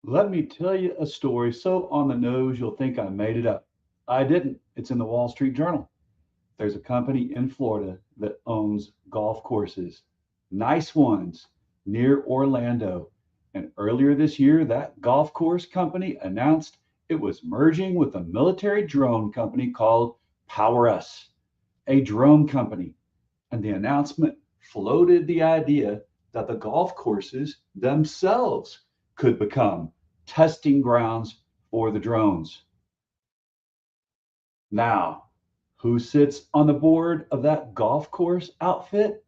Let me tell you a story so on the nose you'll think I made it up. I didn't. It's in the Wall Street Journal. There's a company in Florida that owns golf courses, nice ones near Orlando. And earlier this year, that golf course company announced it was merging with a military drone company called Power Us, a drone company. And the announcement floated the idea that the golf courses themselves could become testing grounds for the drones. Now, who sits on the board of that golf course outfit?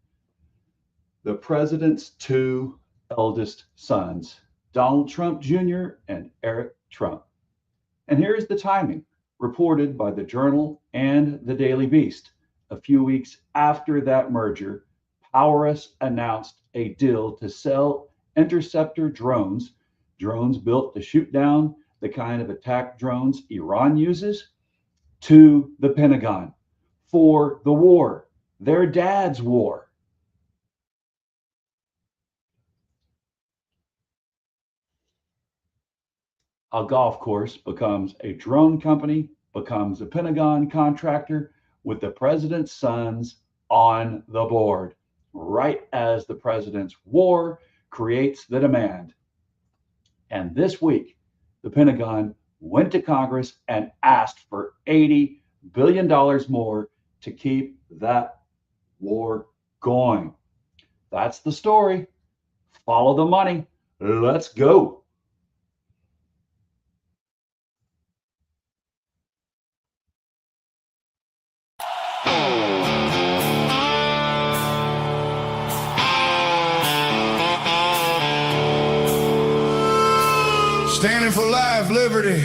The president's two eldest sons, Donald Trump Jr. and Eric Trump. And here's the timing, reported by the Journal and the Daily Beast. A few weeks after that merger, Power Us announced a deal to sell interceptor drones built to shoot down the kind of attack drones Iran uses, to the Pentagon for the war, their dad's war. A golf course becomes a drone company, becomes a Pentagon contractor with the president's sons on the board, right as the president's war creates the demand. And this week, the Pentagon went to Congress and asked for $80 billion more to keep that war going. That's the story. Follow the money. Let's go. Standing for life, liberty,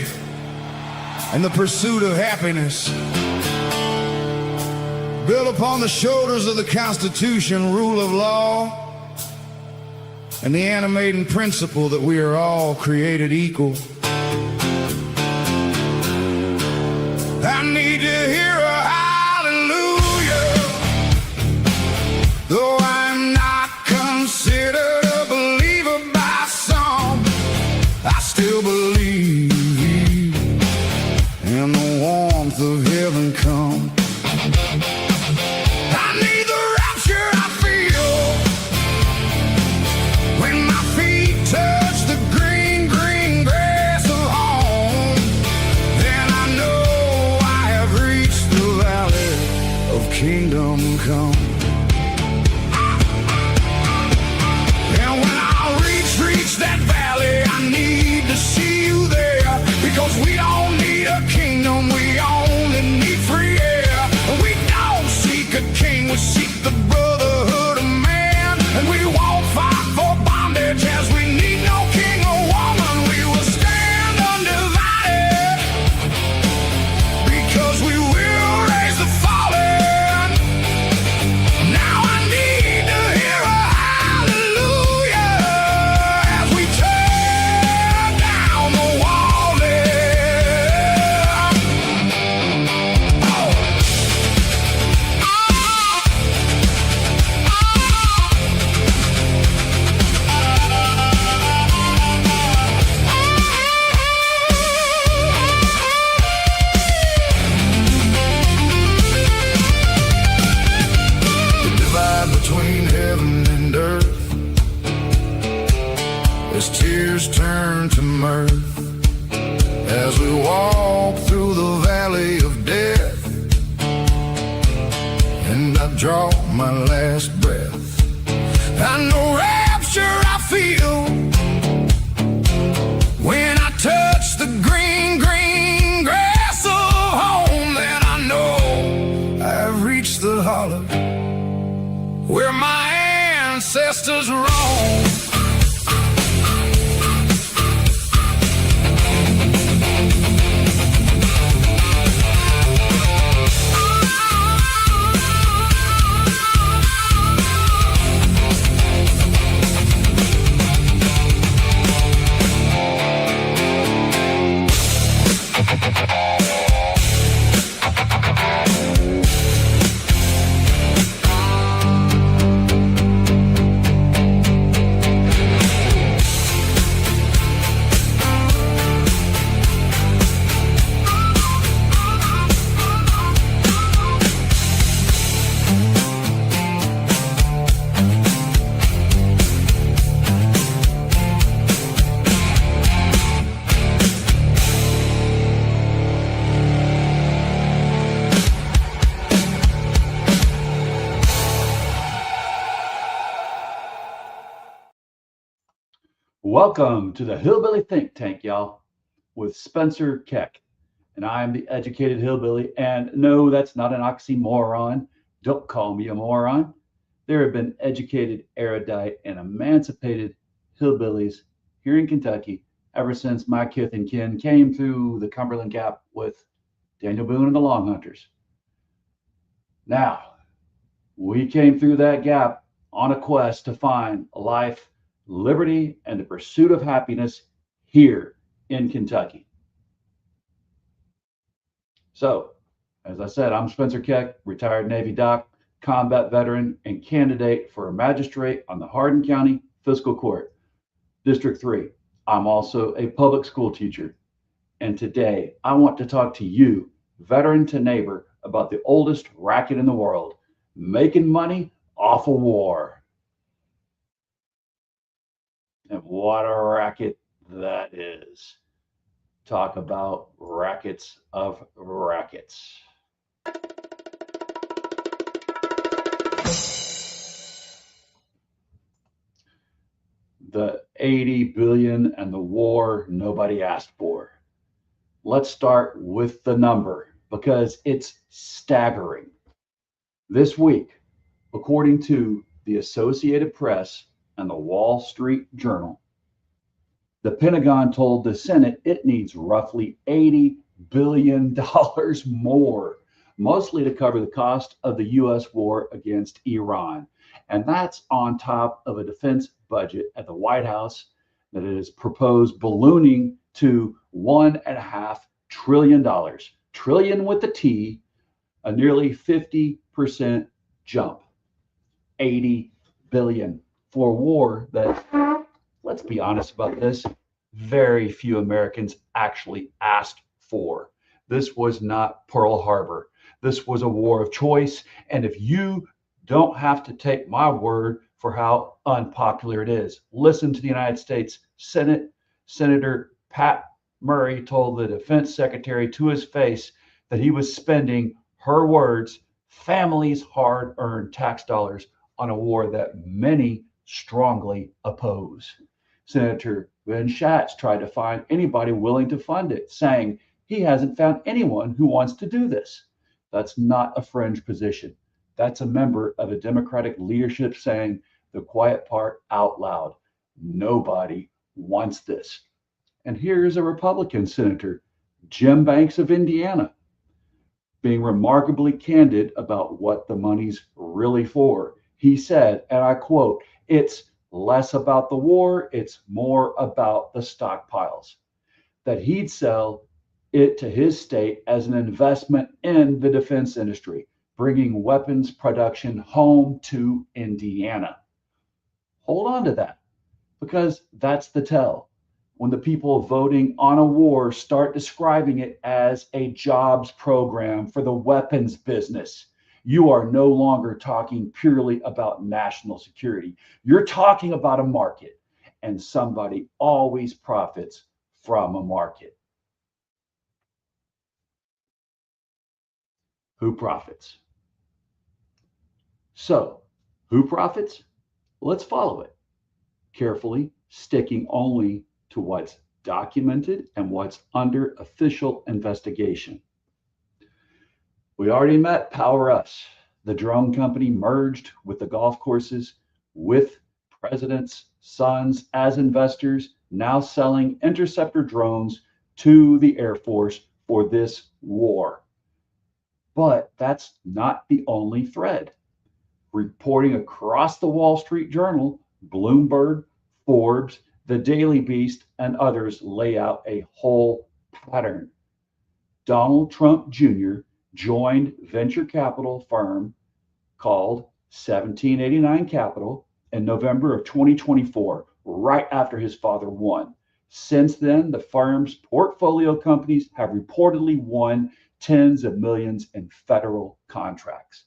and the pursuit of happiness. Built upon the shoulders of the Constitution, rule of law, and the animating principle that we are all created equal. I need to hear a hallelujah, though I'm not considered a believer by some. I still believe in the warmth of heaven come. I need the rapture I feel when my feet touch the green, green grass of home. Then I know I have reached the valley of kingdom come. And when I reach that valley, I need to see you there, because we don't need a kingdom, we only need free air. We don't seek a king, we seek the brotherhood of man, and we won't fight for bondage as we need no king or woman. We will stand undivided because we will raise the fallen. Now I need to hear a hallelujah as we tear down the wall there. The divide between heaven and earth, as tears turn to mirth, as we walk through the valley of death, and I draw my last breath. I know rapture I feel when I touch the green, green grass of home. Then I know I've reached the hollow where my ancestors roam. Welcome to the Hillbilly Think Tank, y'all, with Spencer Keck. And I am the educated hillbilly. And no, that's not an oxymoron. Don't call me a moron. There have been educated, erudite, and emancipated hillbillies here in Kentucky ever since my kith and kin came through the Cumberland Gap with Daniel Boone and the Long Hunters. Now, we came through that gap on a quest to find life, liberty, and the pursuit of happiness here in Kentucky. So, as I said, I'm Spencer Keck, retired Navy doc, combat veteran, and candidate for a magistrate on the Hardin County Fiscal Court, District 3. I'm also a public school teacher. And today I want to talk to you, veteran to neighbor, about the oldest racket in the world, making money off of war. And what a racket that is. Talk about rackets of rackets. The 80 billion and the war nobody asked for. Let's start with the number because it's staggering. This week, according to the Associated Press and the Wall Street Journal, the Pentagon told the Senate it needs roughly $80 billion more, mostly to cover the cost of the U.S. war against Iran. And that's on top of a defense budget at the White House that is proposed ballooning to $1.5 trillion. Trillion with the T, a nearly 50% jump. 80 billion for a war that, let's be honest about this, very few Americans actually asked for. This was not Pearl Harbor. This was a war of choice. And if you don't have to take my word for how unpopular it is, listen to the United States Senate. Senator Pat Murray told the defense secretary to his face that he was spending, her words, families' hard-earned tax dollars on a war that many strongly oppose. Senator Ben Schatz tried to find anybody willing to fund it, saying he hasn't found anyone who wants to do this. That's not a fringe position. That's a member of a Democratic leadership saying the quiet part out loud. Nobody wants this. And here's a Republican senator, Jim Banks of Indiana, being remarkably candid about what the money's really for. He said, and I quote, "It's less about the war, it's more about the stockpiles." That he'd sell it to his state as an investment in the defense industry, bringing weapons production home to Indiana. Hold on to that, because that's the tell. When the people voting on a war start describing it as a jobs program for the weapons business, you are no longer talking purely about national security. You're talking about a market, and somebody always profits from a market. Who profits? So, who profits? Let's follow it carefully, sticking only to what's documented and what's under official investigation. We already met Power Us. The drone company merged with the golf courses with presidents' sons as investors, now selling interceptor drones to the Air Force for this war. But that's not the only thread. Reporting across the Wall Street Journal, Bloomberg, Forbes, the Daily Beast, and others lay out a whole pattern. Donald Trump Jr. joined venture capital firm called 1789 Capital in November of 2024, right after his father won. Since then, the firm's portfolio companies have reportedly won tens of millions in federal contracts.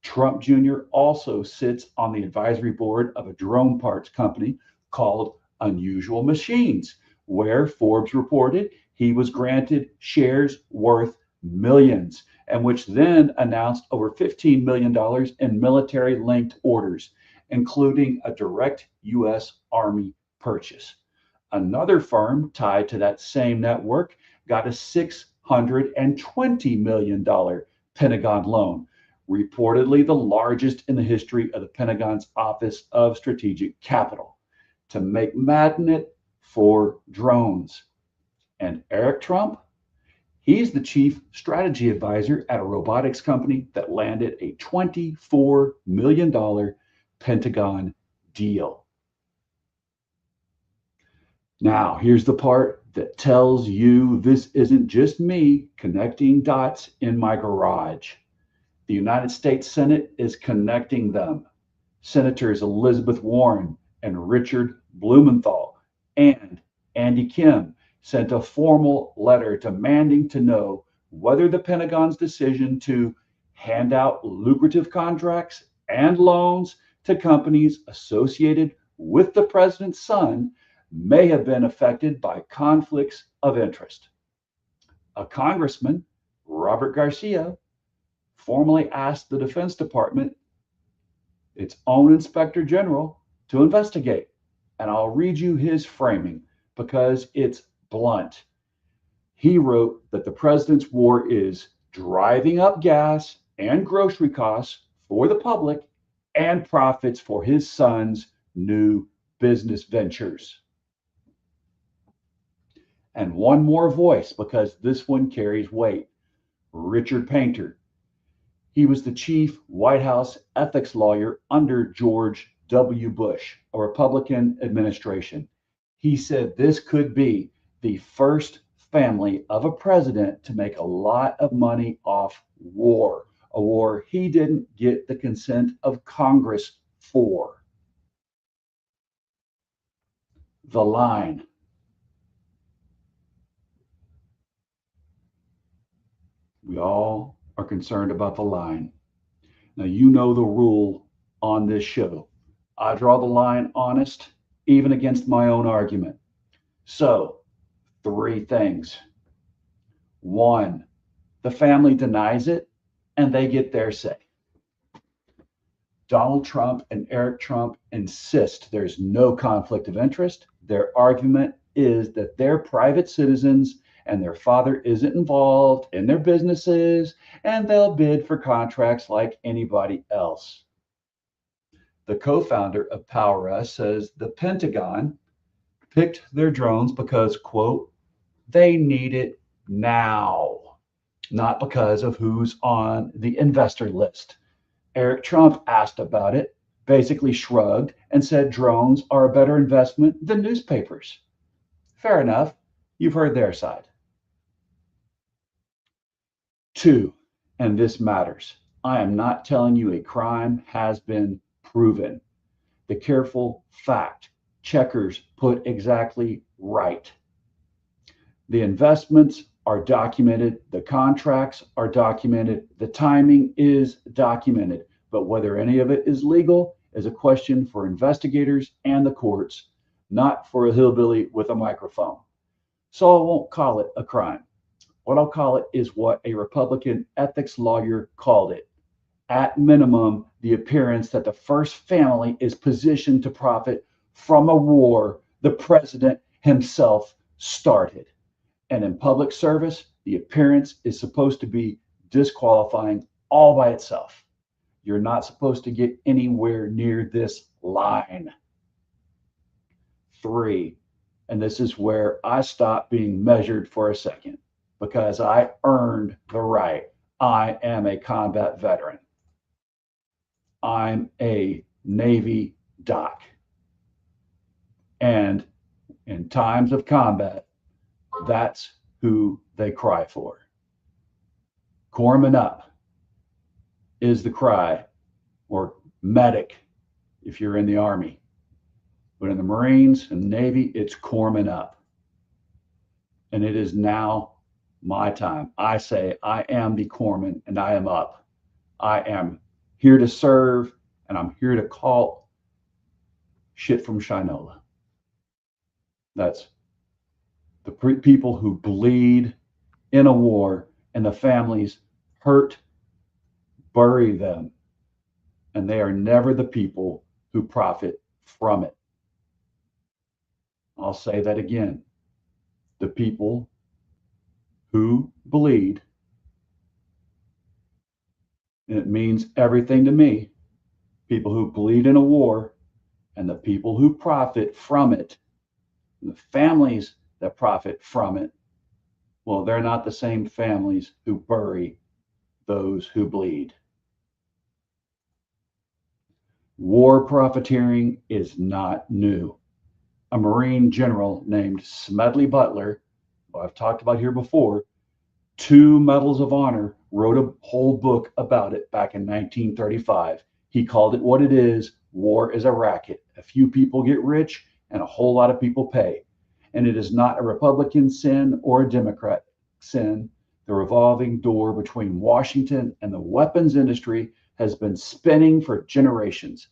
Trump Jr. also sits on the advisory board of a drone parts company called Unusual Machines, where Forbes reported he was granted shares worth millions, and which then announced over $15 million in military linked orders, including a direct U.S. Army purchase. Another firm tied to that same network got a $620 million Pentagon loan, reportedly the largest in the history of the Pentagon's Office of Strategic Capital, to make magnet for drones. And Eric Trump, he's the chief strategy advisor at a robotics company that landed a $24 million Pentagon deal. Now, here's the part that tells you this isn't just me connecting dots in my garage. The United States Senate is connecting them. Senators Elizabeth Warren and Richard Blumenthal and Andy Kim sent a formal letter demanding to know whether the Pentagon's decision to hand out lucrative contracts and loans to companies associated with the president's son may have been affected by conflicts of interest. A congressman, Robert Garcia, formally asked the Defense Department, its own inspector general, to investigate. And I'll read you his framing because it's blunt. He wrote that the president's war is driving up gas and grocery costs for the public and profits for his son's new business ventures. And one more voice, because this one carries weight. Richard Painter. He was the chief White House ethics lawyer under George W. Bush, a Republican administration. He said this could be the first family of a president to make a lot of money off war, a war he didn't get the consent of Congress for. The line. We all are concerned about the line. Now, you know the rule on this show. I draw the line honest, even against my own argument. So, 3 things. 1, the family denies it and they get their say. Donald Trump and Eric Trump insist there's no conflict of interest. Their argument is that they're private citizens and their father isn't involved in their businesses and they'll bid for contracts like anybody else. The co-founder of PowerUs says the Pentagon picked their drones because, quote, they need it now, not because of who's on the investor list. Eric Trump asked about it, basically shrugged, and said drones are a better investment than newspapers. Fair enough. You've heard their side. 2, and this matters. I am not telling you a crime has been proven. The careful fact checkers put exactly right. The investments are documented, the contracts are documented, the timing is documented, but whether any of it is legal is a question for investigators and the courts, not for a hillbilly with a microphone. So I won't call it a crime. What I'll call it is what a Republican ethics lawyer called it. At minimum, the appearance that the first family is positioned to profit from a war the president himself started. And in public service, the appearance is supposed to be disqualifying all by itself. You're not supposed to get anywhere near this line. 3, and this is where I stop being measured for a second, because I earned the right. I am a combat veteran. I'm a Navy doc. And in times of combat, that's who they cry for. Corpsman up is the cry, or medic if you're in the Army. But in the Marines and Navy, it's corpsman up. And it is now my time. I say I am the corpsman and I am up. I am here to serve and I'm here to call shit from Shinola. That's the people who bleed in a war and the families hurt, bury them, and they are never the people who profit from it. I'll say that again. The people who bleed, and it means everything to me, people who bleed in a war and the people who profit from it, the families that profit from it, well, they're not the same families who bury those who bleed. War profiteering is not new. A Marine general named Smedley Butler, who I've talked about here before, 2 Medals of Honor, wrote a whole book about it back in 1935. He called it what it is. War is a racket. A few people get rich and a whole lot of people pay. And it is not a Republican sin or a Democrat sin. The revolving door between Washington and the weapons industry has been spinning for generations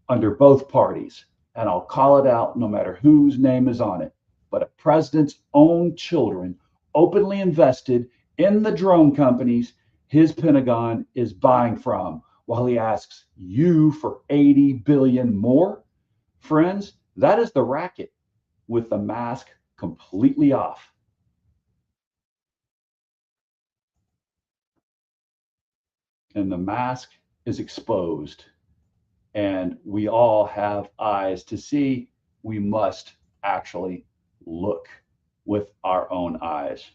under both parties. And I'll call it out no matter whose name is on it. But a president's own children openly invested in the drone companies his Pentagon is buying from, while he asks you for 80 billion more. Friends, that is the racket with the mask completely off. And the mask is exposed, and we all have eyes to see. We must actually look with our own eyes.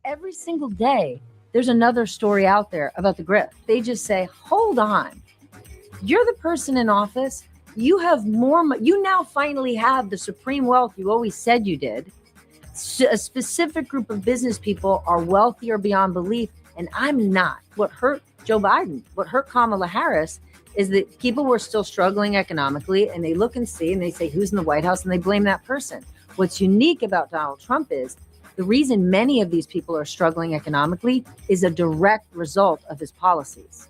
Every single day, there's another story out there about the grift. They just say, hold on, you're the person in office. You have more, you now finally have the supreme wealth you always said you did. A specific group of business people are wealthier beyond belief, and I'm not. What hurt Joe Biden, what hurt Kamala Harris, is that people were still struggling economically, and they look and see, and they say, who's in the White House? And they blame that person. What's unique about Donald Trump is the reason many of these people are struggling economically is a direct result of his policies.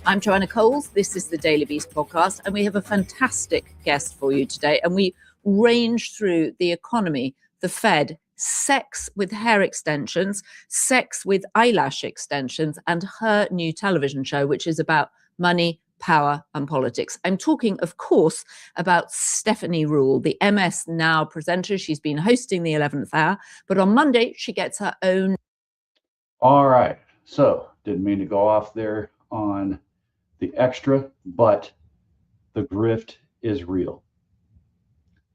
I'm Joanna Coles. This is the Daily Beast podcast, and we have a fantastic guest for you today. And we range through the economy, the Fed, sex with hair extensions, sex with eyelash extensions, and her new television show, which is about money, power, and politics. I'm talking, of course, about Stephanie Rule, the MS Now presenter. She's been hosting the 11th hour, but on Monday, she gets her own. All right. So, didn't mean to go off there on the extra, but the grift is real.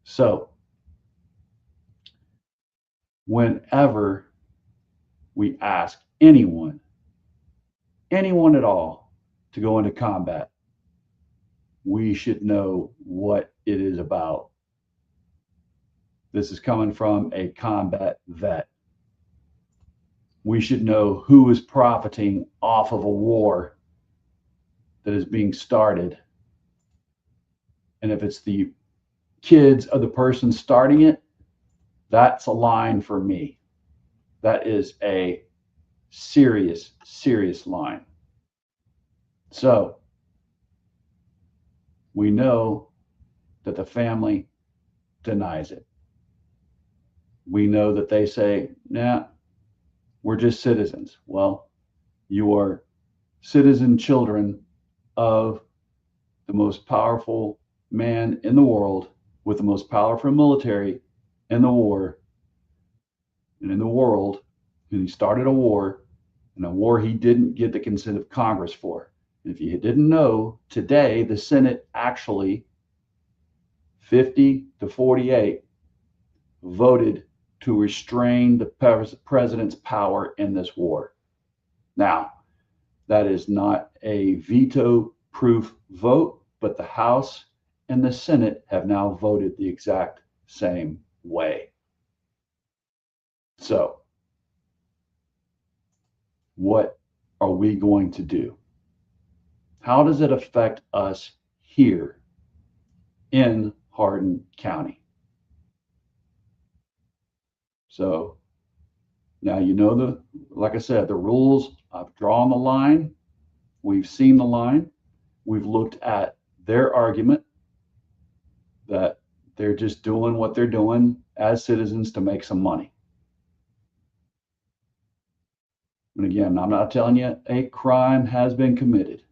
So, whenever we ask anyone at all, to go into combat, we should know what it is about. This is coming from a combat vet. We should know who is profiting off of a war that is being started. And if it's the kids of the person starting it, that's a line for me. That is a serious, serious line. So we know that the family denies it. We know that they say, nah, we're just citizens. Well, you are citizen children of the most powerful man in the world with the most powerful military in the war and in the world. And he started a war, and a war he didn't get the consent of Congress for. And if you didn't know, today the Senate actually 50 to 48 voted to restrain the president's power in this war. Now, that is not a veto-proof vote, but the House and the Senate have now voted the exact same way. So, what are we going to do? How does it affect us here in Hardin County? So now you know like I said, the rules. I've drawn the line. We've seen the line. We've looked at their argument that they're just doing what they're doing as citizens to make some money. And again, I'm not telling you a crime has been committed,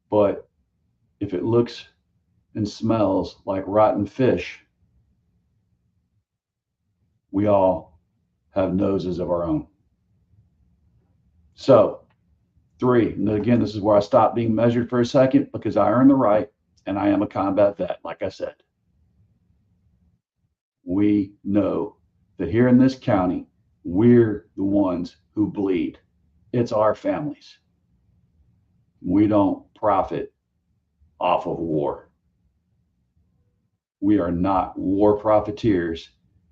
but if it looks and smells like rotten fish, we all have noses of our own. So, 3, and again, this is where I stop being measured for a second because I earn the right and I am a combat vet, like I said. We know that here in this county, we're the ones who bleed. It's our families. We don't profit off of war. We are not war profiteers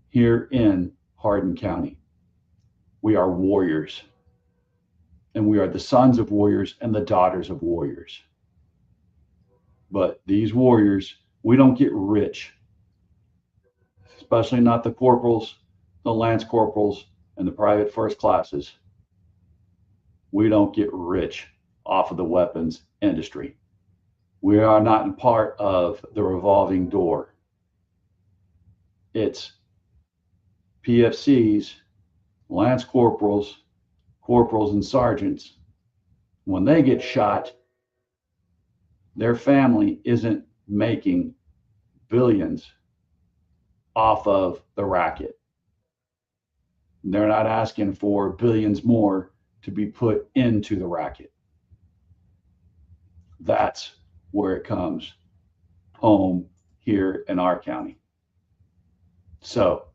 here in Hardin County. We are warriors. And we are the sons of warriors and the daughters of warriors. But these warriors, we don't get rich, especially not the corporals, the lance corporals, and the private first classes. We don't get rich off of the weapons industry. We are not in part of the revolving door. It's PFCs, lance corporals, corporals, and sergeants. When they get shot, their family isn't making billions off of the racket. They're not asking for billions more to be put into the racket. That's where it comes home here in our county. So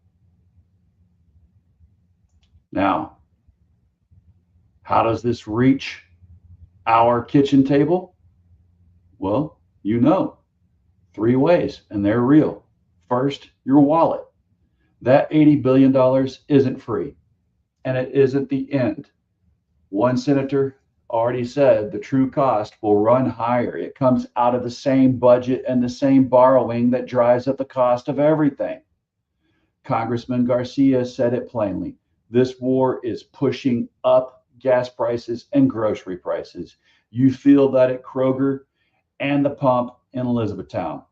now, how does this reach our kitchen table? Well, 3 ways, and they're real. First, your wallet. That $80 billion isn't free, and it isn't the end. One senator already said the true cost will run higher. It comes out of the same budget and the same borrowing that drives up the cost of everything. Congressman Garcia said it plainly. This war is pushing up gas prices and grocery prices. You feel that at Kroger and the pump in Elizabethtown.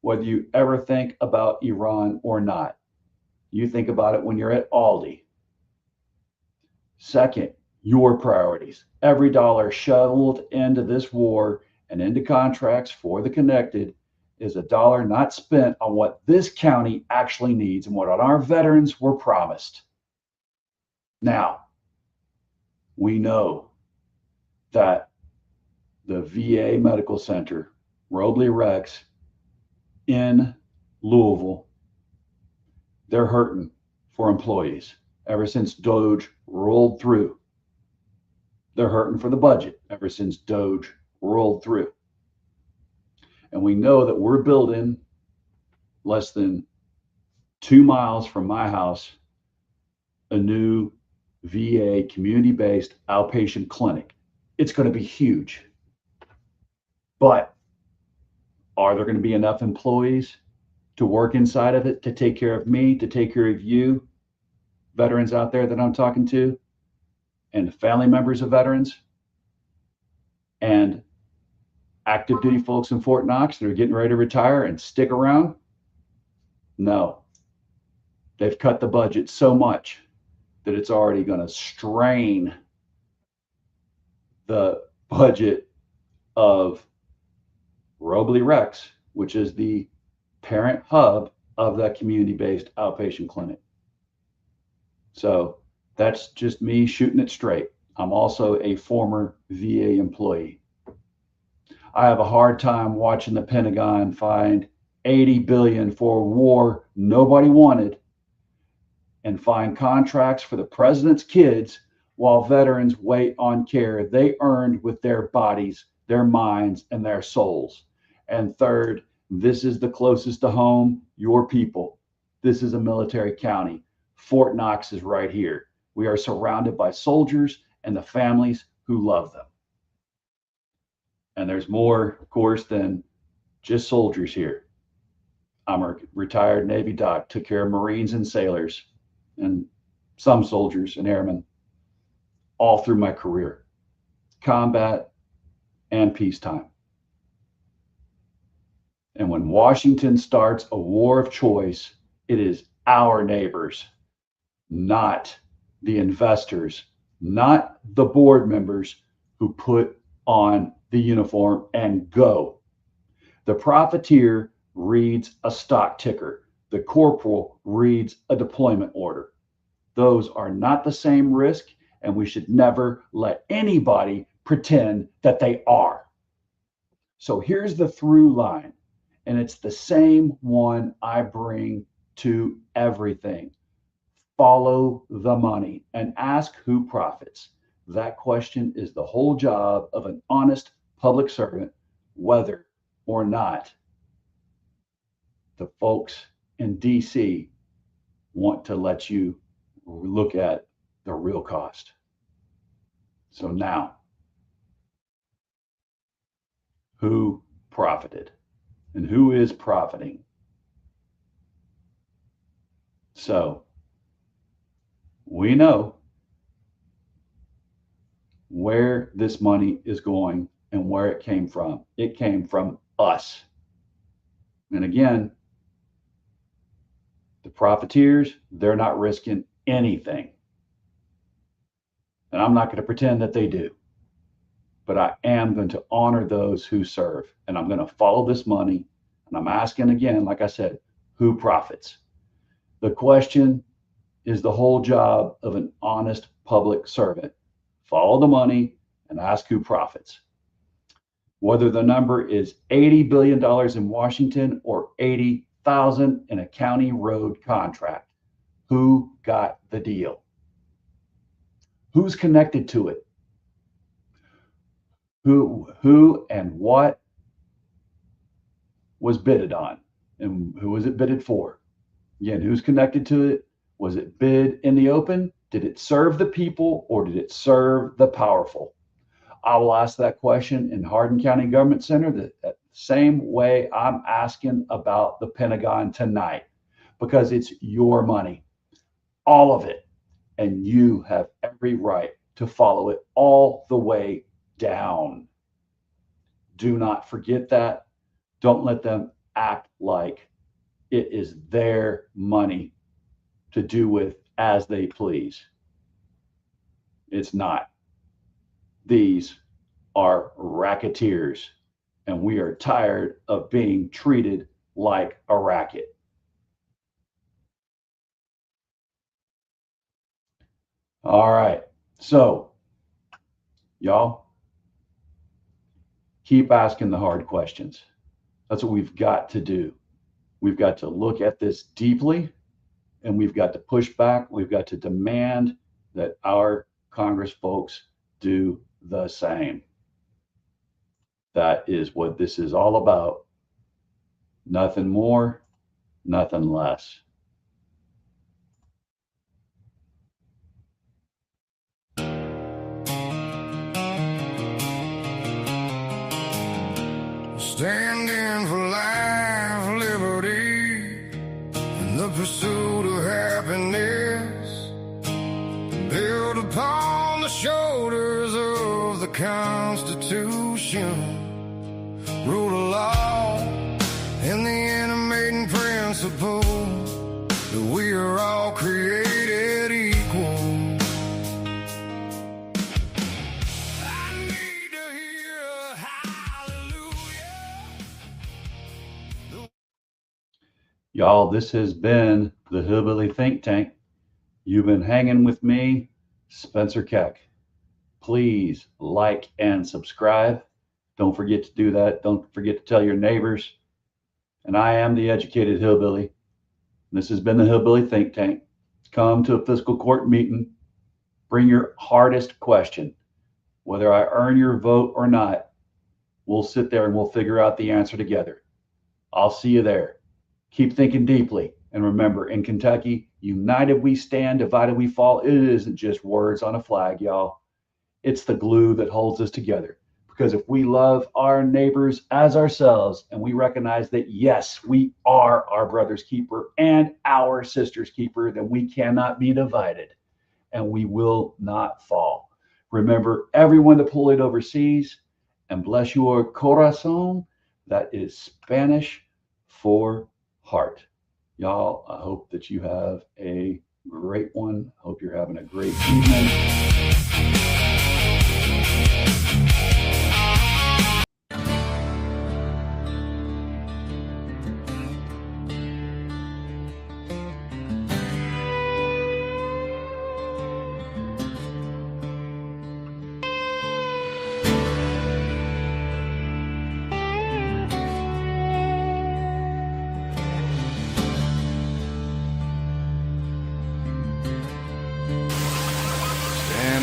Whether you ever think about Iran or not, you think about it when you're at Aldi. Second, your priorities. Every dollar shoveled into this war and into contracts for the connected is a dollar not spent on what this county actually needs and what our veterans were promised. Now, we know that the VA Medical Center, Robley Rex in Louisville, they're hurting for employees ever since Doge rolled through. They're hurting for the budget ever since Doge rolled through. And we know that we're building less than 2 miles from my house a new VA community-based outpatient clinic. It's going to be huge. But are there going to be enough employees to work inside of it, to take care of me, to take care of you, veterans out there that I'm talking to, and family members of veterans, and active duty folks in Fort Knox that are getting ready to retire and stick around? No. They've cut the budget so much that it's already going to strain the budget of Robley Rex, which is the parent hub of that community-based outpatient clinic. So that's just me shooting it straight. I'm also a former VA employee. I have a hard time watching the Pentagon find $80 billion for a war nobody wanted and find contracts for the president's kids while veterans wait on care they earned with their bodies, their minds, and their souls. And third, this is the closest to home, your people. This is a military county. Fort Knox is right here. We are surrounded by soldiers and the families who love them. And there's more, of course, than just soldiers here. I'm a retired Navy doc, took care of Marines and sailors and some soldiers and airmen all through my career, combat and peacetime. And when Washington starts a war of choice, it is our neighbors, not the investors, not the board members who put on the uniform and go. The profiteer reads a stock ticker. The corporal reads a deployment order. Those are not the same risk, and we should never let anybody pretend that they are. So here's the through line, and it's the same one I bring to everything. Follow the money and ask who profits. That question is the whole job of an honest public servant, whether or not the folks in DC want to let you look at the real cost. So now, who profited and who is profiting? So we know where this money is going and where it came from. It came from us. And again, the profiteers, they're not risking anything. And I'm not going to pretend that they do. But I am going to honor those who serve. And I'm going to follow this money. And I'm asking again, like I said, who profits? The question is the whole job of an honest public servant. Follow the money and ask who profits. Whether the number is $80 billion in Washington or 80,000 in a county road contract, who got the deal? Who's connected to it? Who and what was bidded on? And who was it bidded for? Again, who's connected to it? Was it bid in the open? Did it serve the people or did it serve the powerful? I will ask that question in Hardin County Government Center the same way I'm asking about the Pentagon tonight, because it's your money, all of it, and you have every right to follow it all the way down. Do not forget that. Don't let them act like it is their money to do with as they please. It's not. These are racketeers, and we are tired of being treated like a racket. All right, so y'all keep asking the hard questions. That's what we've got to do. We've got to look at this deeply, and we've got to push back. We've got to demand that our Congress folks do the same. That is what this is all about. Nothing more, nothing less. Standing for life, liberty, and the pursuit of happiness, built upon the shoulders of the Constitution, rule of law, and the animating principle that we are all created equal. I need to hear a hallelujah. Y'all, this has been the Hillbilly Think Tank. You've been hanging with me, Spencer Keck. Please like and subscribe. Don't forget to do that. Don't forget to tell your neighbors. And I am the Educated Hillbilly. This has been the Hillbilly Think Tank. Come to a fiscal court meeting. Bring your hardest question. Whether I earn your vote or not, we'll sit there and we'll figure out the answer together. I'll see you there. Keep thinking deeply. And remember, in Kentucky, united we stand, divided we fall. It isn't just words on a flag, y'all. It's the glue that holds us together. Because if we love our neighbors as ourselves, and we recognize that, yes, we are our brother's keeper and our sister's keeper, then we cannot be divided and we will not fall. Remember, everyone deployed overseas, and bless your corazón. That is Spanish for heart. Y'all, I hope that you have a great one. Hope you're having a great evening.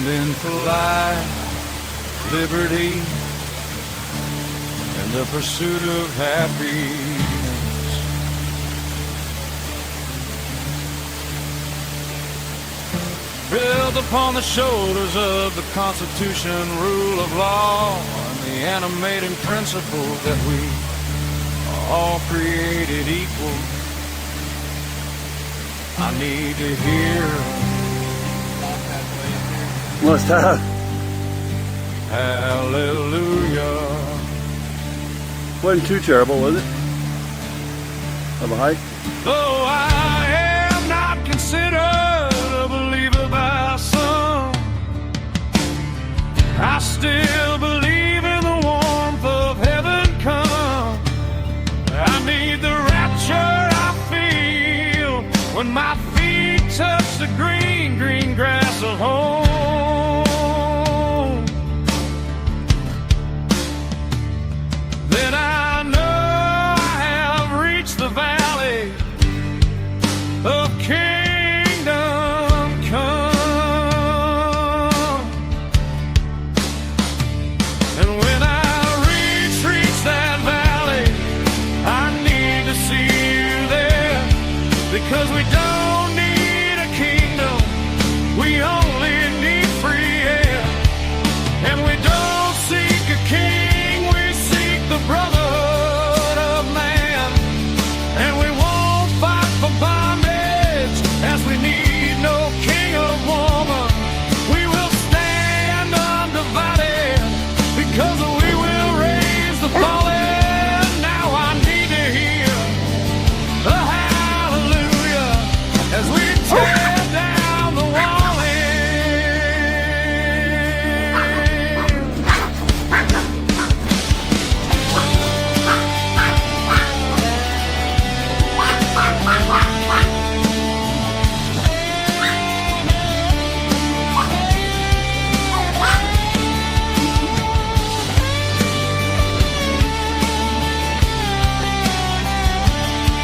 standing for life, liberty, and the pursuit of happiness. Built upon the shoulders of the Constitution, rule of law, and the animating principle that we are all created equal. I need to hear Must have. hallelujah. Wasn't too terrible, was it? Of a hike? Though I am not considered a believer by some, I still believe in the warmth of heaven come. I need the rapture I feel when my feet touch the green, green grass of home. Then I know I have reached the valley of kingdom come. And when I reach that valley, I need to see you there, because we don't